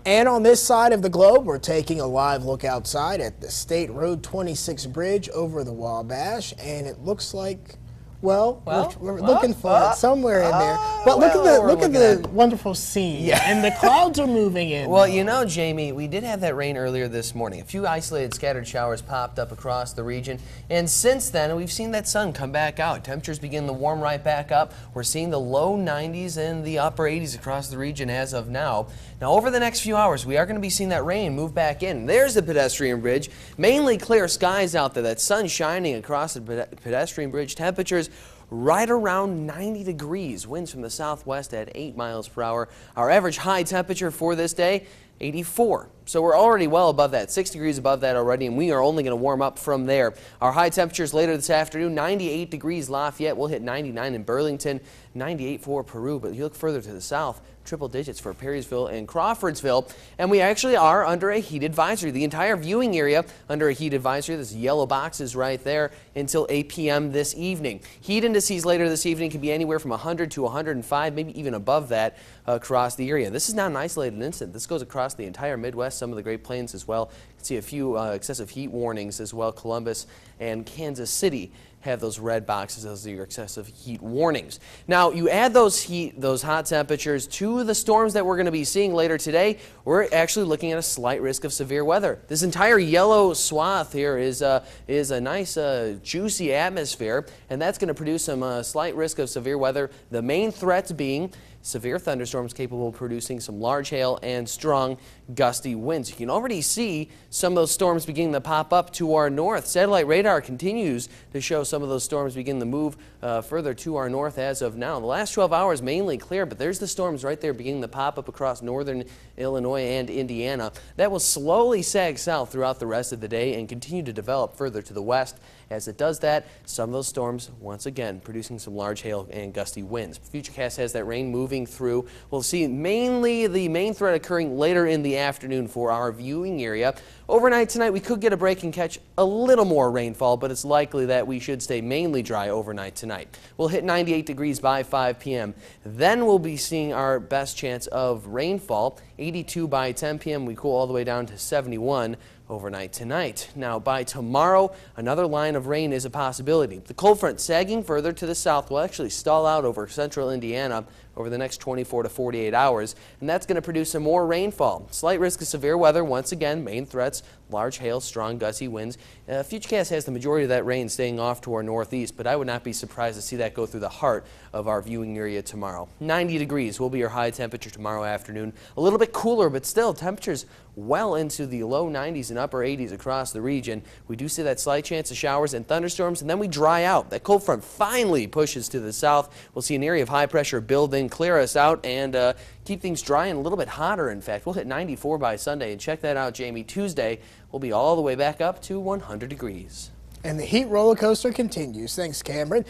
And on this side of the globe, we're taking a live look outside at the State Road 26 bridge over the Wabash, and it looks like, we're looking for it somewhere in there. But look at the wonderful scene. Yeah. And the clouds are moving in. Well, you know, Jamie, we did have that rain earlier this morning. A few isolated scattered showers popped up across the region. And since then, we've seen that sun come back out. Temperatures begin to warm right back up. We're seeing the low 90s and the upper 80s across the region as of now. Now, over the next few hours, we are going to be seeing that rain move back in. There's the pedestrian bridge. Mainly clear skies out there. That sun shining across the pedestrian bridge. Temperatures right around 90 degrees. Winds from the southwest at 8 miles per hour. Our average high temperature for this day, 84. So we're already well above that, 6 degrees above that already, and we are only going to warm up from there. Our high temperatures later this afternoon, 98 degrees Lafayette. We'll hit 99 in Burlington, 98 for Peru. But you look further to the south, triple digits for Perrysville and Crawfordsville. And we actually are under a heat advisory. The entire viewing area under a heat advisory. This yellow box is right there until 8 p.m. this evening. Heat indices later this evening can be anywhere from 100 to 105, maybe even above that across the area. This is not an isolated incident. This goes across the entire Midwest, some of the Great Plains as well. You can see a few excessive heat warnings as well. Columbus and Kansas City have those red boxes. Those are your excessive heat warnings. Now, you add those hot temperatures to the storms that we're going to be seeing later today, we're actually looking at a slight risk of severe weather. This entire yellow swath here is a nice, juicy atmosphere, and that's going to produce some slight risk of severe weather. The main threats being severe thunderstorms capable of producing some large hail and strong gusty winds. You can already see some of those storms beginning to pop up to our north. Satellite radar continues to show some of those storms begin to move further to our north as of now. The last 12 hours mainly clear, but there's the storms right there beginning to pop up across northern Illinois and Indiana. That will slowly sag south throughout the rest of the day and continue to develop further to the west. As it does that, some of those storms once again producing some large hail and gusty winds. Futurecast has that rain moving through. We'll see mainly the main threat occurring later in the afternoon for our viewing area. Overnight tonight, we could get a break and catch a little more rainfall, but it's likely that we should stay mainly dry overnight tonight. We'll hit 98 degrees by 5 p.m. Then we'll be seeing our best chance of rainfall. 82 by 10 p.m. We cool all the way down to 71 overnight tonight. Now, by tomorrow, another line of rain is a possibility. The cold front sagging further to the south will actually stall out over central Indiana over the next 24 to 48 hours, and that's going to produce some more rainfall. Slight risk of severe weather. Once again, main threats, large hail, strong gusty winds. Futurecast has the majority of that rain staying off to our northeast, but I would not be surprised to see that go through the heart of our viewing area tomorrow. 90 degrees will be your high temperature tomorrow afternoon. A little bit cooler, but still temperatures well into the low 90s and upper 80s across the region. We do see that slight chance of showers and thunderstorms, and then we dry out. That cold front finally pushes to the south. We'll see an area of high pressure building, clear us out, and keep things dry and a little bit hotter. In fact, we'll hit 94 by Sunday, and check that out, Jamie. Tuesday, we'll be all the way back up to 100 degrees. And the heat roller coaster continues. Thanks, Cameron.